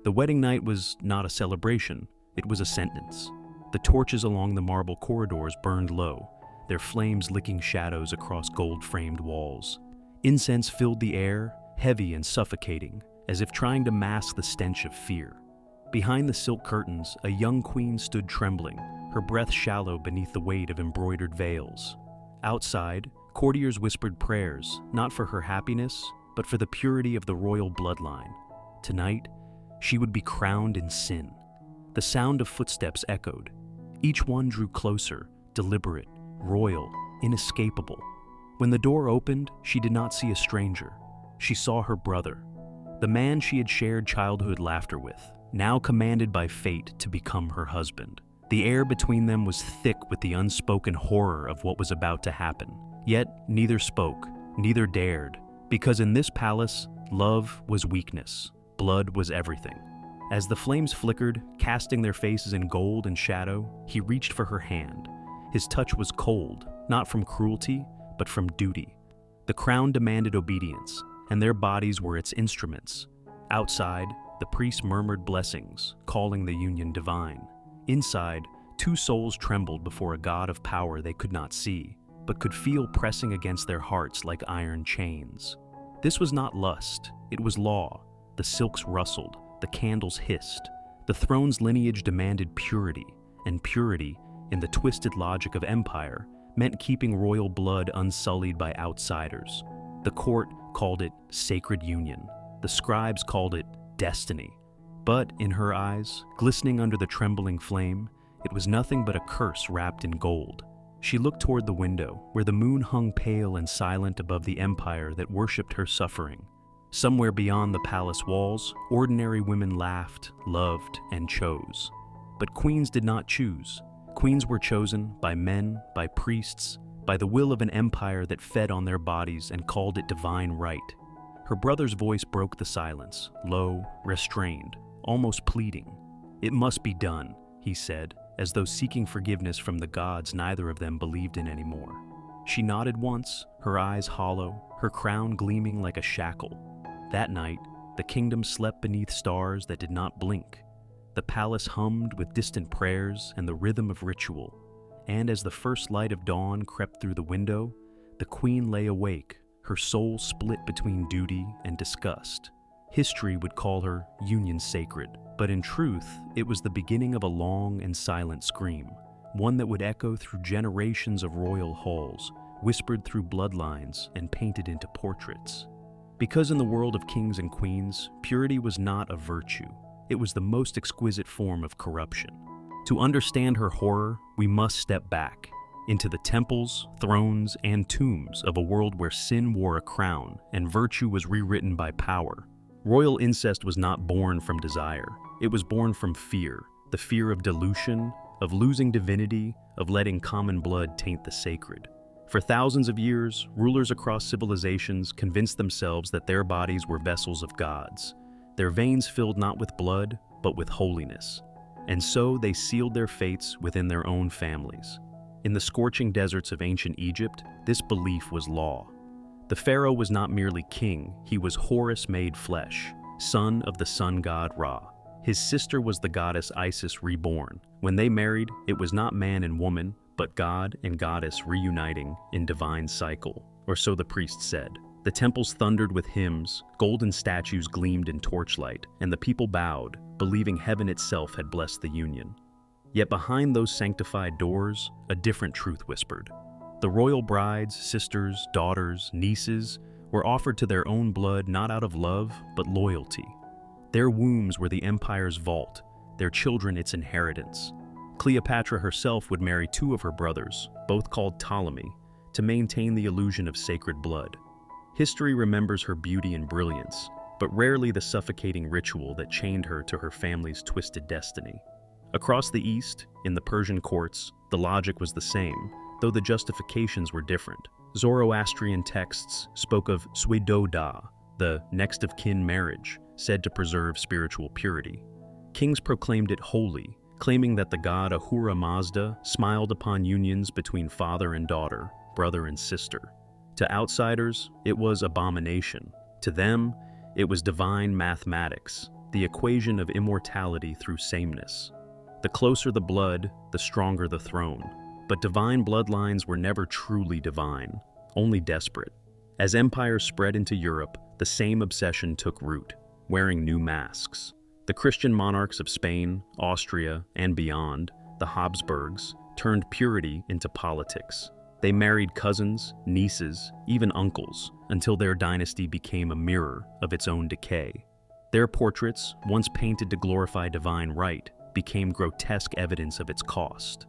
The wedding night was not a celebration, it was a sentence. The torches along the marble corridors burned low, their flames licking shadows across gold-framed walls. Incense filled the air, heavy and suffocating, as if trying to mask the stench of fear. Behind the silk curtains, a young queen stood trembling, her breath shallow beneath the weight of embroidered veils. Outside, courtiers whispered prayers, not for her happiness, but for the purity of the royal bloodline. Tonight, she would be crowned in sin. The sound of footsteps echoed. Each one drew closer, deliberate, royal, inescapable. When the door opened, she did not see a stranger. She saw her brother, the man she had shared childhood laughter with, now commanded by fate to become her husband. The air between them was thick with the unspoken horror of what was about to happen. Yet neither spoke, neither dared, because in this palace, love was weakness, blood was everything. As the flames flickered, casting their faces in gold and shadow, he reached for her hand. His touch was cold, not from cruelty, but from duty. The crown demanded obedience, and their bodies were its instruments. Outside, the priest murmured blessings, calling the union divine. Inside, two souls trembled before a god of power they could not see, but could feel pressing against their hearts like iron chains. This was not lust, it was law. The silks rustled, the candles hissed. The throne's lineage demanded purity, and purity, in the twisted logic of empire, meant keeping royal blood unsullied by outsiders. The court called it sacred union. The scribes called it destiny. But in her eyes, glistening under the trembling flame, it was nothing but a curse wrapped in gold. She looked toward the window, where the moon hung pale and silent above the empire that worshipped her suffering. Somewhere beyond the palace walls, ordinary women laughed, loved, and chose. But queens did not choose. Queens were chosen by men, by priests, by the will of an empire that fed on their bodies and called it divine right. Her brother's voice broke the silence, low, restrained, almost pleading. "It must be done," he said, as though seeking forgiveness from the gods neither of them believed in anymore. She nodded once, her eyes hollow, her crown gleaming like a shackle. That night, the kingdom slept beneath stars that did not blink. The palace hummed with distant prayers and the rhythm of ritual. And as the first light of dawn crept through the window, the queen lay awake, her soul split between duty and disgust. History would call her union sacred, but in truth, it was the beginning of a long and silent scream, one that would echo through generations of royal halls, whispered through bloodlines and painted into portraits. Because in the world of kings and queens, purity was not a virtue. It was the most exquisite form of corruption. To understand her horror, we must step back into the temples, thrones, and tombs of a world where sin wore a crown and virtue was rewritten by power. Royal incest was not born from desire. It was born from fear, the fear of dilution, of losing divinity, of letting common blood taint the sacred. For thousands of years, rulers across civilizations convinced themselves that their bodies were vessels of gods, their veins filled not with blood, but with holiness. And so they sealed their fates within their own families. In the scorching deserts of ancient Egypt, this belief was law. The pharaoh was not merely king, he was Horus made flesh, son of the sun god Ra. His sister was the goddess Isis reborn. When they married, it was not man and woman, but God and goddess reuniting in divine cycle, or so the priest said. The temples thundered with hymns, golden statues gleamed in torchlight, and the people bowed, believing heaven itself had blessed the union. Yet behind those sanctified doors, a different truth whispered. The royal brides, sisters, daughters, nieces were offered to their own blood not out of love, but loyalty. Their wombs were the empire's vault, their children its inheritance. Cleopatra herself would marry two of her brothers, both called Ptolemy, to maintain the illusion of sacred blood. History remembers her beauty and brilliance, but rarely the suffocating ritual that chained her to her family's twisted destiny. Across the East, in the Persian courts, the logic was the same, though the justifications were different. Zoroastrian texts spoke of suedoda, the next of kin marriage, said to preserve spiritual purity. Kings proclaimed it holy, claiming that the god Ahura Mazda smiled upon unions between father and daughter, brother and sister. To outsiders, it was abomination. To them, it was divine mathematics. the equation of immortality through sameness. The closer the blood, the stronger the throne. But divine bloodlines were never truly divine, only desperate. As empires spread into Europe, the same obsession took root, wearing new masks. The Christian monarchs of Spain, Austria, and beyond, the Habsburgs, turned purity into politics. They married cousins, nieces, even uncles, until their dynasty became a mirror of its own decay. Their portraits, once painted to glorify divine right, became grotesque evidence of its cost.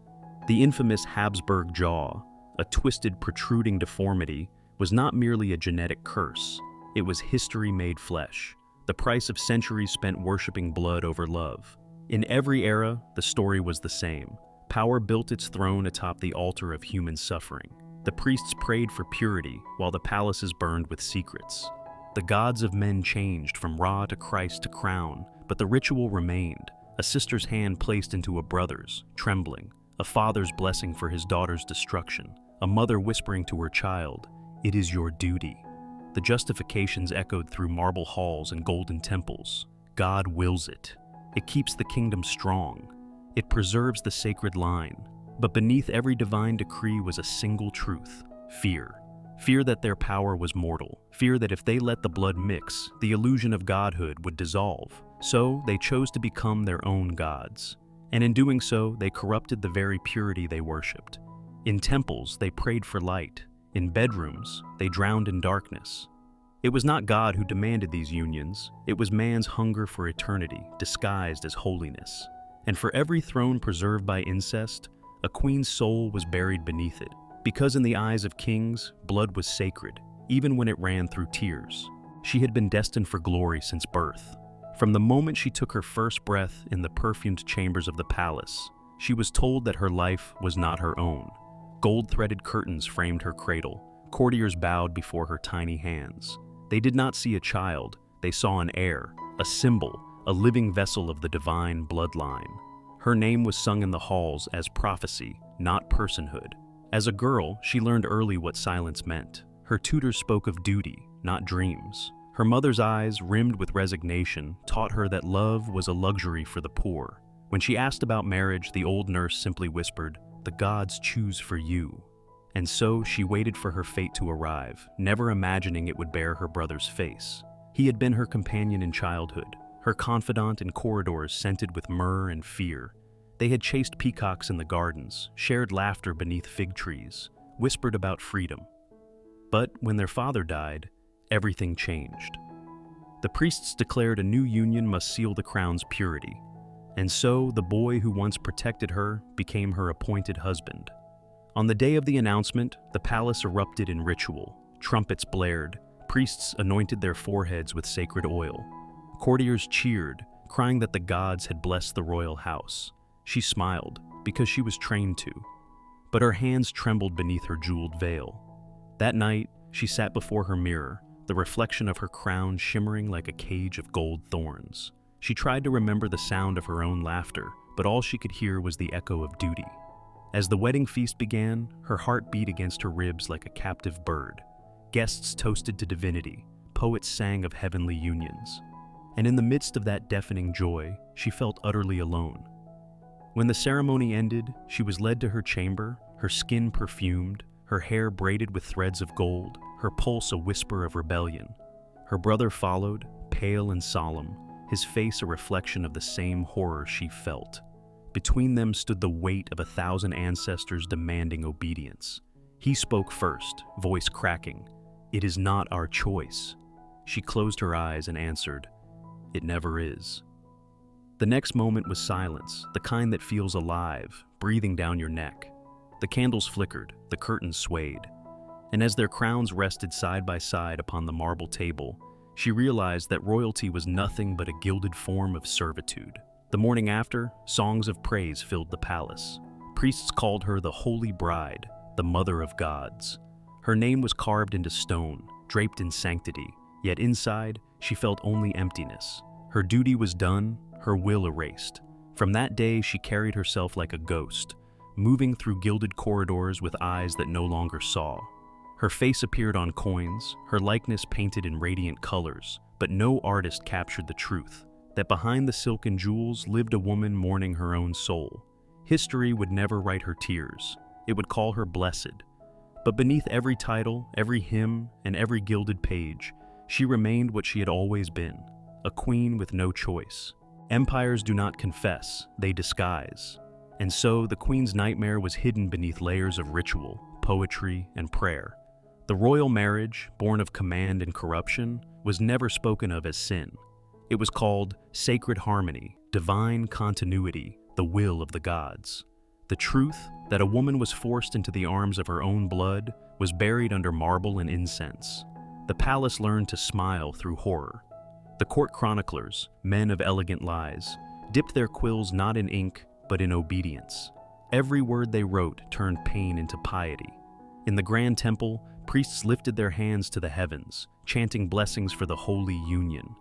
The infamous Habsburg jaw, a twisted, protruding deformity, was not merely a genetic curse. It was history made flesh, the price of centuries spent worshiping blood over love. In every era, the story was the same. Power built its throne atop the altar of human suffering. The priests prayed for purity, while the palaces burned with secrets. The gods of men changed from Ra to Christ to crown, but the ritual remained. A sister's hand placed into a brother's, trembling. A father's blessing for his daughter's destruction. A mother whispering to her child, "It is your duty." The justifications echoed through marble halls and golden temples. God wills it. It keeps the kingdom strong. It preserves the sacred line. But beneath every divine decree was a single truth: fear. Fear that their power was mortal. Fear that if they let the blood mix, the illusion of godhood would dissolve. So they chose to become their own gods. And in doing so, they corrupted the very purity they worshipped. In temples, they prayed for light. In bedrooms, they drowned in darkness. It was not God who demanded these unions. It was man's hunger for eternity, disguised as holiness. And for every throne preserved by incest, a queen's soul was buried beneath it. Because in the eyes of kings, blood was sacred, even when it ran through tears. She had been destined for glory since birth. From the moment she took her first breath in the perfumed chambers of the palace, she was told that her life was not her own. Gold-threaded curtains framed her cradle. Courtiers bowed before her tiny hands. They did not see a child. They saw an heir, a symbol, a living vessel of the divine bloodline. Her name was sung in the halls as prophecy, not personhood. As a girl, she learned early what silence meant. Her tutors spoke of duty, not dreams. Her mother's eyes, rimmed with resignation, taught her that love was a luxury for the poor. When she asked about marriage, the old nurse simply whispered, "The gods choose for you." And so she waited for her fate to arrive, never imagining it would bear her brother's face. He had been her companion in childhood, her confidant in corridors scented with myrrh and fear. They had chased peacocks in the gardens, shared laughter beneath fig trees, whispered about freedom. But when their father died, everything changed. The priests declared a new union must seal the crown's purity. And so the boy who once protected her became her appointed husband. On the day of the announcement, the palace erupted in ritual. Trumpets blared. Priests anointed their foreheads with sacred oil. Courtiers cheered, crying that the gods had blessed the royal house. She smiled, because she was trained to. But her hands trembled beneath her jeweled veil. That night, she sat before her mirror, the reflection of her crown shimmering like a cage of gold thorns. She tried to remember the sound of her own laughter, but all she could hear was the echo of duty. As the wedding feast began, her heart beat against her ribs like a captive bird. Guests toasted to divinity, poets sang of heavenly unions. And in the midst of that deafening joy, she felt utterly alone. When the ceremony ended, she was led to her chamber, her skin perfumed, her hair braided with threads of gold, her pulse a whisper of rebellion. Her brother followed, pale and solemn, his face a reflection of the same horror she felt. Between them stood the weight of 1,000 ancestors demanding obedience. He spoke first, voice cracking, "It is not our choice." She closed her eyes and answered, "It never is." The next moment was silence, the kind that feels alive, breathing down your neck. The candles flickered, the curtains swayed. And as their crowns rested side by side upon the marble table, she realized that royalty was nothing but a gilded form of servitude. The morning after, songs of praise filled the palace. Priests called her the Holy Bride, the Mother of Gods. Her name was carved into stone, draped in sanctity, yet inside, she felt only emptiness. Her duty was done, her will erased. From that day, she carried herself like a ghost, moving through gilded corridors with eyes that no longer saw. Her face appeared on coins, her likeness painted in radiant colors, but no artist captured the truth. that behind the silk and jewels lived a woman mourning her own soul. History would never write her tears. It would call her blessed. But beneath every title, every hymn, and every gilded page, she remained what she had always been, a queen with no choice. Empires do not confess, they disguise. And so the queen's nightmare was hidden beneath layers of ritual, poetry, and prayer. The royal marriage, born of command and corruption, was never spoken of as sin. It was called sacred harmony, divine continuity, the will of the gods. The truth that a woman was forced into the arms of her own blood was buried under marble and incense. The palace learned to smile through horror. The court chroniclers, men of elegant lies, dipped their quills not in ink, but in obedience. Every word they wrote turned pain into piety. In the grand temple, priests lifted their hands to the heavens, chanting blessings for the holy union.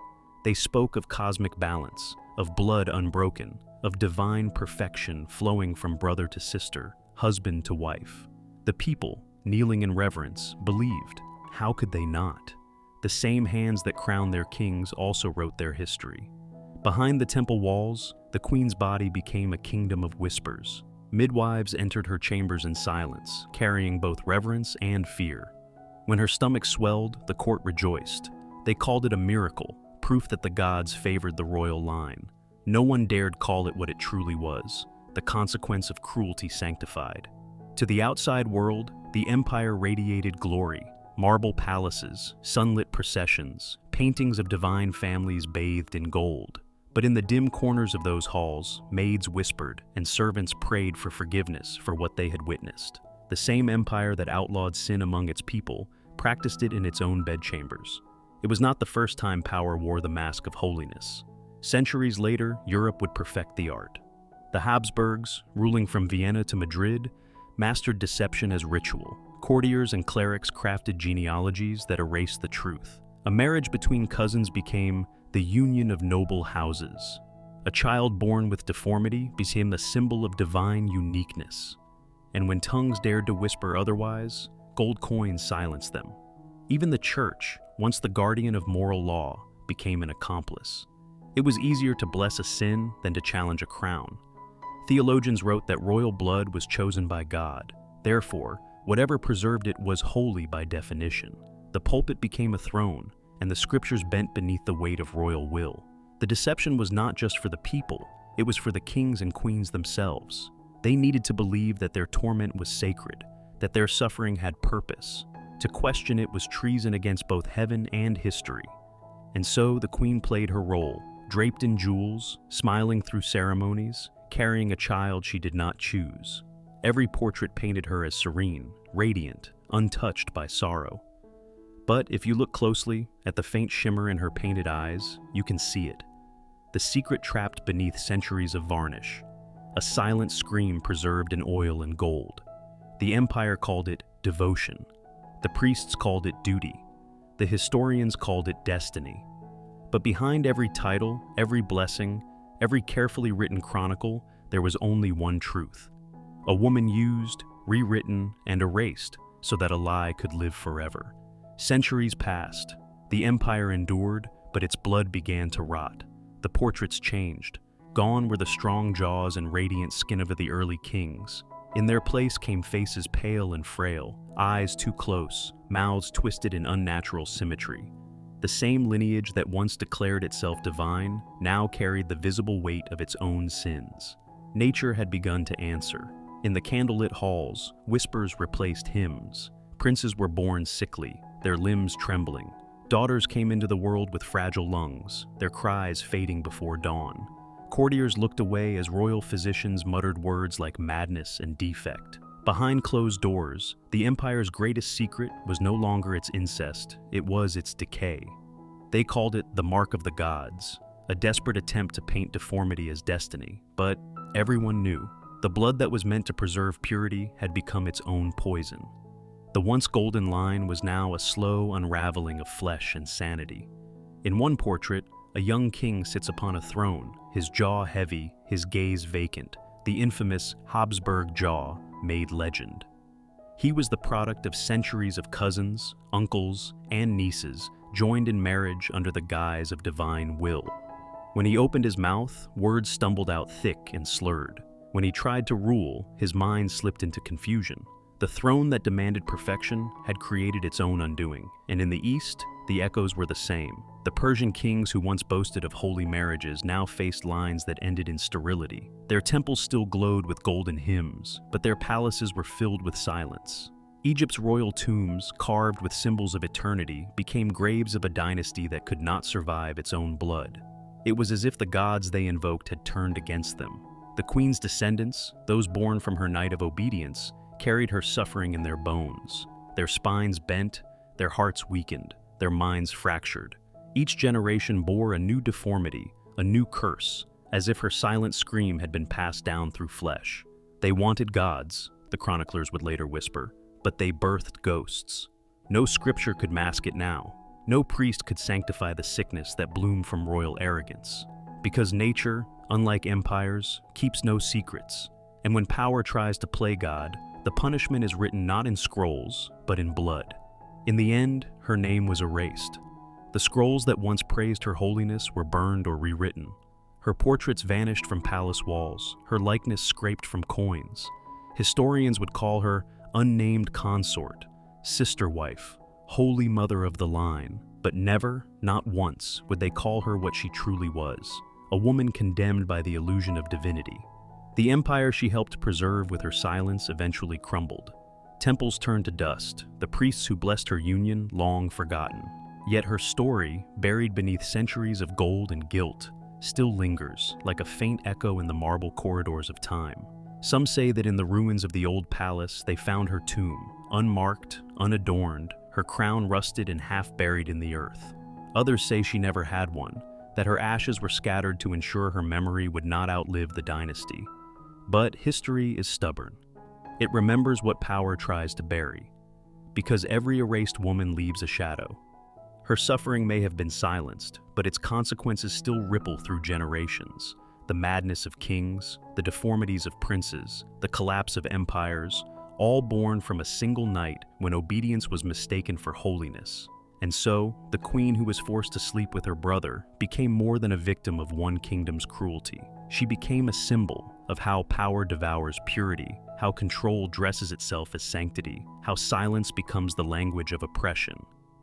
They spoke of cosmic balance, of blood unbroken, of divine perfection flowing from brother to sister, husband to wife. The people, kneeling in reverence, believed. How could they not? The same hands that crowned their kings also wrote their history. Behind the temple walls, the queen's body became a kingdom of whispers. Midwives entered her chambers in silence, carrying both reverence and fear. When her stomach swelled, the court rejoiced. They called it a miracle, proof that the gods favored the royal line. No one dared call it what it truly was, the consequence of cruelty sanctified. To the outside world, the empire radiated glory, marble palaces, sunlit processions, paintings of divine families bathed in gold. But in the dim corners of those halls, maids whispered and servants prayed for forgiveness for what they had witnessed. The same empire that outlawed sin among its people practiced it in its own bedchambers. It was not the first time power wore the mask of holiness. Centuries later, Europe would perfect the art. The Habsburgs, ruling from Vienna to Madrid, mastered deception as ritual. Courtiers and clerics crafted genealogies that erased the truth. A marriage between cousins became the union of noble houses. A child born with deformity became the symbol of divine uniqueness. And when tongues dared to whisper otherwise, gold coins silenced them. Even the church, once the guardian of moral law, became an accomplice. It was easier to bless a sin than to challenge a crown. Theologians wrote that royal blood was chosen by God. Therefore, whatever preserved it was holy by definition. The pulpit became a throne, and the scriptures bent beneath the weight of royal will. The deception was not just for the people, it was for the kings and queens themselves. They needed to believe that their torment was sacred, that their suffering had purpose. To question it was treason against both heaven and history. And so the queen played her role, draped in jewels, smiling through ceremonies, carrying a child she did not choose. Every portrait painted her as serene, radiant, untouched by sorrow. But if you look closely at the faint shimmer in her painted eyes, you can see it. The secret trapped beneath centuries of varnish. A silent scream preserved in oil and gold. The empire called it devotion. The priests called it duty. The historians called it destiny. But behind every title, every blessing, every carefully written chronicle, there was only one truth. A woman used, rewritten, and erased so that a lie could live forever. Centuries passed. The empire endured, but its blood began to rot. The portraits changed. Gone were the strong jaws and radiant skin of the early kings. In their place came faces pale and frail, eyes too close, mouths twisted in unnatural symmetry. The same lineage that once declared itself divine now carried the visible weight of its own sins. Nature had begun to answer. In the candlelit halls, whispers replaced hymns. Princes were born sickly, their limbs trembling. Daughters came into the world with fragile lungs, their cries fading before dawn. Courtiers looked away as royal physicians muttered words like madness and defect. Behind closed doors, the empire's greatest secret was no longer its incest, it was its decay. They called it the mark of the gods, a desperate attempt to paint deformity as destiny. But everyone knew, the blood that was meant to preserve purity had become its own poison. The once golden line was now a slow unraveling of flesh and sanity. In one portrait, a young king sits upon a throne, his jaw heavy, his gaze vacant, the infamous Habsburg jaw made legend. He was the product of centuries of cousins, uncles, and nieces joined in marriage under the guise of divine will. When he opened his mouth, words stumbled out thick and slurred. When he tried to rule, his mind slipped into confusion. The throne that demanded perfection had created its own undoing, and in the East, the echoes were the same. The Persian kings who once boasted of holy marriages now faced lines that ended in sterility. Their temples still glowed with golden hymns, but their palaces were filled with silence. Egypt's royal tombs, carved with symbols of eternity, became graves of a dynasty that could not survive its own blood. It was as if the gods they invoked had turned against them. The queen's descendants, those born from her night of obedience, carried her suffering in their bones. Their spines bent, their hearts weakened, their minds fractured. Each generation bore a new deformity, a new curse, as if her silent scream had been passed down through flesh. They wanted gods, the chroniclers would later whisper, but they birthed ghosts. No scripture could mask it now. No priest could sanctify the sickness that bloomed from royal arrogance. Because nature, unlike empires, keeps no secrets. And when power tries to play God, the punishment is written not in scrolls, but in blood. In the end, her name was erased. The scrolls that once praised her holiness were burned or rewritten. Her portraits vanished from palace walls, her likeness scraped from coins. Historians would call her unnamed consort, sister wife, holy mother of the line, but never, not once, would they call her what she truly was, a woman condemned by the illusion of divinity. The empire she helped preserve with her silence eventually crumbled. Temples turned to dust, the priests who blessed her union long forgotten. Yet her story, buried beneath centuries of gold and guilt, still lingers, like a faint echo in the marble corridors of time. Some say that in the ruins of the old palace they found her tomb, unmarked, unadorned, her crown rusted and half buried in the earth. Others say she never had one, that her ashes were scattered to ensure her memory would not outlive the dynasty. But history is stubborn. It remembers what power tries to bury, because every erased woman leaves a shadow. Her suffering may have been silenced, but its consequences still ripple through generations. The madness of kings, the deformities of princes, the collapse of empires, all born from a single night when obedience was mistaken for holiness. And so, the queen who was forced to sleep with her brother became more than a victim of one kingdom's cruelty. She became a symbol of how power devours purity, how control dresses itself as sanctity, how silence becomes the language of oppression.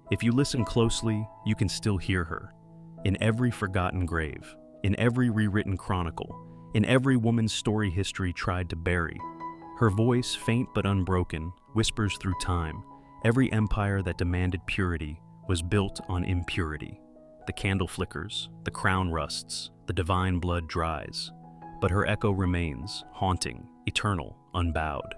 If you listen closely, you can still hear her. In every forgotten grave, in every rewritten chronicle, in every woman's story history tried to bury. Her voice, faint but unbroken, whispers through time. Every empire that demanded purity was built on impurity. The candle flickers, the crown rusts, the divine blood dries. But her echo remains, haunting, eternal, unbowed.